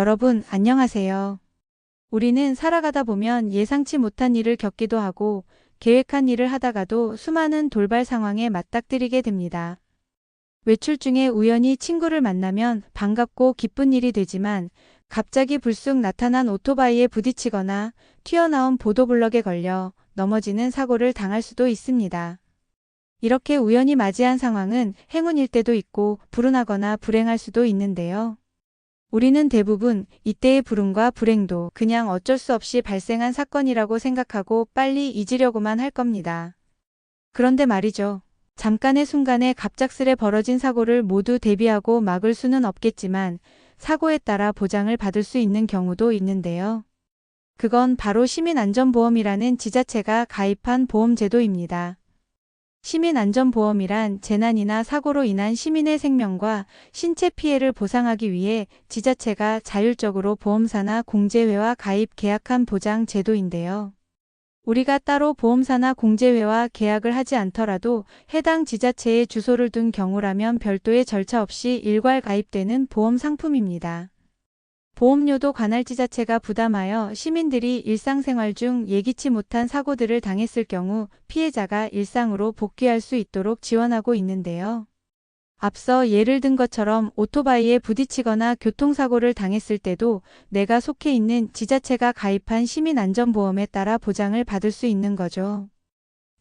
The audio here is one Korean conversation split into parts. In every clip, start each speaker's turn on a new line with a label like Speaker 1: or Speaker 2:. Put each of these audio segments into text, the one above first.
Speaker 1: 여러분, 안녕하세요. 우리는 살아가다 보면 예상치 못한 일을 겪기도 하고 계획한 일을 하다가도 수많은 돌발 상황에 맞닥뜨리게 됩니다. 외출 중에 우연히 친구를 만나면 반갑고 기쁜 일이 되지만 갑자기 불쑥 나타난 오토바이에 부딪히거나 튀어나온 보도블럭에 걸려 넘어지는 사고를 당할 수도 있습니다. 이렇게 우연히 맞이한 상황은 행운일 때도 있고 불운하거나 불행할 수도 있는데요. 우리는 대부분 이때의 불운과 불행도 그냥 어쩔 수 없이 발생한 사건이라고 생각하고 빨리 잊으려고만 할 겁니다. 그런데 말이죠. 잠깐의 순간에 갑작스레 벌어진 사고를 모두 대비하고 막을 수는 없겠지만 사고에 따라 보장을 받을 수 있는 경우도 있는데요. 그건 바로 시민안전보험이라는 지자체가 가입한 보험제도입니다. 시민안전보험이란 재난이나 사고로 인한 시민의 생명과 신체 피해를 보상하기 위해 지자체가 자율적으로 보험사나 공제회와 가입 계약한 보장 제도인데요. 우리가 따로 보험사나 공제회와 계약을 하지 않더라도 해당 지자체에 주소를 둔 경우라면 별도의 절차 없이 일괄 가입되는 보험 상품입니다. 보험료도 관할 지자체가 부담하여 시민들이 일상생활 중 예기치 못한 사고들을 당했을 경우 피해자가 일상으로 복귀할 수 있도록 지원하고 있는데요. 앞서 예를 든 것처럼 오토바이에 부딪히거나 교통사고를 당했을 때도 내가 속해 있는 지자체가 가입한 시민안전보험에 따라 보장을 받을 수 있는 거죠.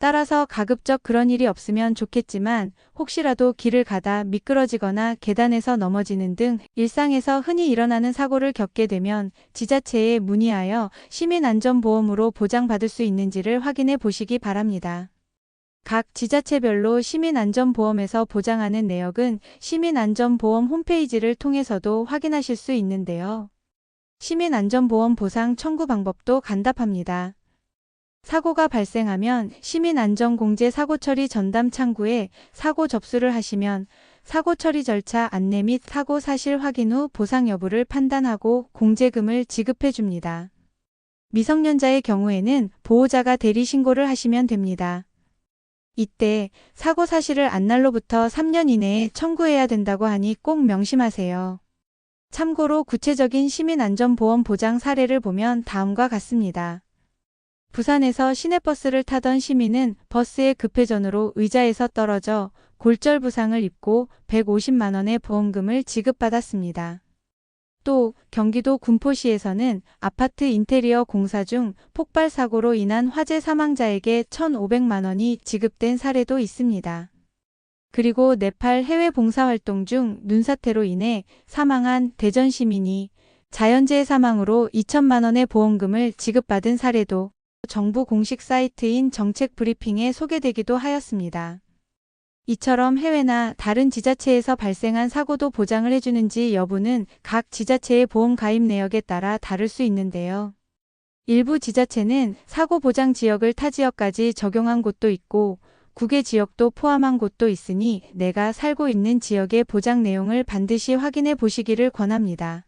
Speaker 1: 따라서 가급적 그런 일이 없으면 좋겠지만 혹시라도 길을 가다 미끄러지거나 계단에서 넘어지는 등 일상에서 흔히 일어나는 사고를 겪게 되면 지자체에 문의하여 시민안전보험으로 보장받을 수 있는지를 확인해 보시기 바랍니다. 각 지자체별로 시민안전보험에서 보장하는 내역은 시민안전보험 홈페이지를 통해서도 확인하실 수 있는데요. 시민안전보험 보상 청구 방법도 간답합니다. 사고가 발생하면 시민안전공제 사고처리 전담 창구에 사고 접수를 하시면 사고처리 절차 안내 및 사고 사실 확인 후 보상 여부를 판단하고 공제금을 지급해 줍니다. 미성년자의 경우에는 보호자가 대리 신고를 하시면 됩니다. 이때 사고 사실을 안날로부터 3년 이내에 청구해야 된다고 하니 꼭 명심하세요. 참고로 구체적인 시민안전보험 보장 사례를 보면 다음과 같습니다. 부산에서 시내버스를 타던 시민은 버스의 급회전으로 의자에서 떨어져 골절 부상을 입고 150만 원의 보험금을 지급받았습니다. 또 경기도 군포시에서는 아파트 인테리어 공사 중 폭발 사고로 인한 화재 사망자에게 1,500만 원이 지급된 사례도 있습니다. 그리고 네팔 해외 봉사활동 중 눈사태로 인해 사망한 대전 시민이 자연재해 사망으로 2천만 원의 보험금을 지급받은 사례도 정부 공식 사이트인 정책브리핑에 소개되기도 하였습니다. 이처럼 해외나 다른 지자체에서 발생한 사고도 보장을 해주는지 여부는 각 지자체의 보험 가입 내역에 따라 다를 수 있는데요. 일부 지자체는 사고 보장 지역을 타 지역까지 적용한 곳도 있고 국외 지역도 포함한 곳도 있으니 내가 살고 있는 지역의 보장 내용을 반드시 확인해 보시기를 권합니다.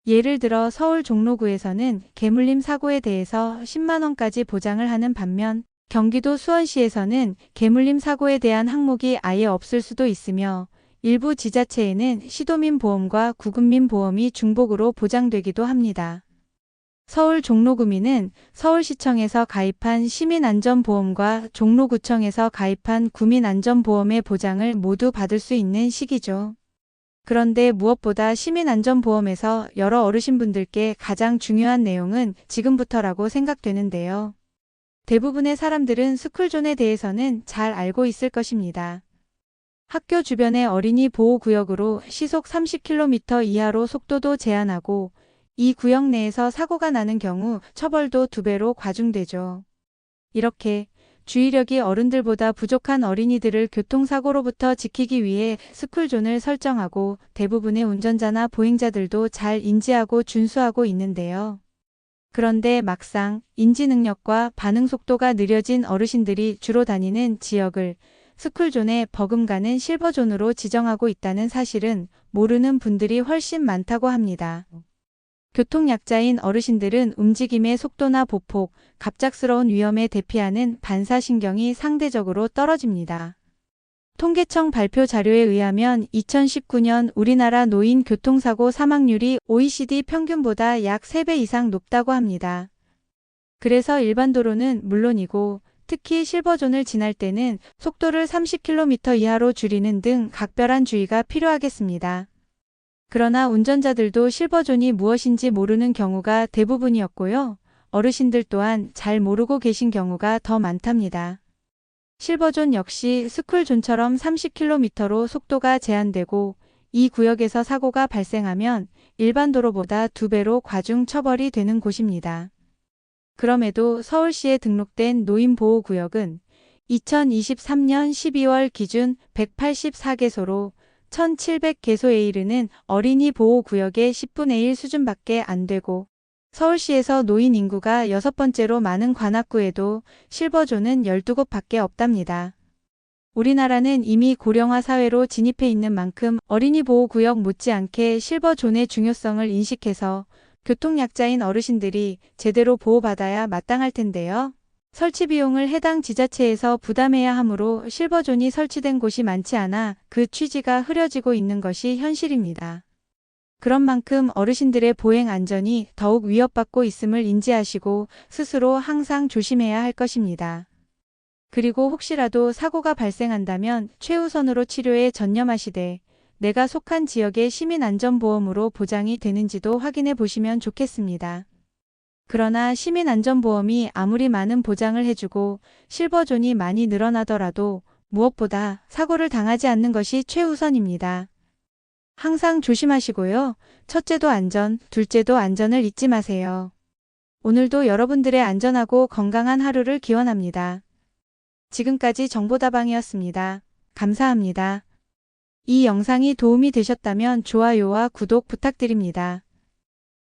Speaker 1: 예를 들어 서울 종로구에서는 개물림 사고에 대해서 10만 원까지 보장을 하는 반면 경기도 수원시에서는 개물림 사고에 대한 항목이 아예 없을 수도 있으며 일부 지자체에는 시도민보험과 구급민보험이 중복으로 보장되기도 합니다. 서울 종로구민은 서울시청에서 가입한 시민안전보험과 종로구청에서 가입한 구민안전보험의 보장을 모두 받을 수 있는 시기죠. 그런데 무엇보다 시민안전보험에서 여러 어르신분들께 가장 중요한 내용은 지금부터라고 생각되는데요. 대부분의 사람들은 스쿨존에 대해서는 잘 알고 있을 것입니다. 학교 주변의 어린이 보호구역으로 시속 30km 이하로 속도도 제한하고 이 구역 내에서 사고가 나는 경우 처벌도 2배로 과중되죠. 이렇게 주의력이 어른들보다 부족한 어린이들을 교통사고로부터 지키기 위해 스쿨존을 설정하고 대부분의 운전자나 보행자들도 잘 인지하고 준수하고 있는데요. 그런데 막상 인지능력과 반응속도가 느려진 어르신들이 주로 다니는 지역을 스쿨존에 버금가는 실버존으로 지정하고 있다는 사실은 모르는 분들이 훨씬 많다고 합니다. 교통약자인 어르신들은 움직임의 속도나 보폭, 갑작스러운 위험에 대피하는 반사신경이 상대적으로 떨어집니다. 통계청 발표 자료에 의하면 2019년 우리나라 노인 교통사고 사망률이 OECD 평균보다 약 3배 이상 높다고 합니다. 그래서 일반 도로는 물론이고 특히 실버존을 지날 때는 속도를 30km 이하로 줄이는 등 각별한 주의가 필요하겠습니다. 그러나 운전자들도 실버존이 무엇인지 모르는 경우가 대부분이었고요. 어르신들 또한 잘 모르고 계신 경우가 더 많답니다. 실버존 역시 스쿨존처럼 30km로 속도가 제한되고 이 구역에서 사고가 발생하면 일반 도로보다 2배로 과중 처벌이 되는 곳입니다. 그럼에도 서울시에 등록된 노인보호구역은 2023년 12월 기준 184개소로 1,700개소에 이르는 어린이 보호구역의 10분의 1 수준밖에 안 되고 서울시에서 노인 인구가 6번째로 많은 관악구에도 실버존은 12곳밖에 없답니다. 우리나라는 이미 고령화 사회로 진입해 있는 만큼 어린이 보호구역 못지않게 실버존의 중요성을 인식해서 교통약자인 어르신들이 제대로 보호받아야 마땅할 텐데요. 설치 비용을 해당 지자체에서 부담해야 하므로 실버존이 설치된 곳이 많지 않아 그 취지가 흐려지고 있는 것이 현실입니다. 그런 만큼 어르신들의 보행 안전이 더욱 위협받고 있음을 인지하시고 스스로 항상 조심해야 할 것입니다. 그리고 혹시라도 사고가 발생한다면 최우선으로 치료에 전념하시되 내가 속한 지역의 시민안전보험으로 보장이 되는지도 확인해 보시면 좋겠습니다. 그러나 시민안전보험이 아무리 많은 보장을 해주고 실버존이 많이 늘어나더라도 무엇보다 사고를 당하지 않는 것이 최우선입니다. 항상 조심하시고요. 첫째도 안전, 둘째도 안전을 잊지 마세요. 오늘도 여러분들의 안전하고 건강한 하루를 기원합니다. 지금까지 정보다방이었습니다. 감사합니다. 이 영상이 도움이 되셨다면 좋아요와 구독 부탁드립니다.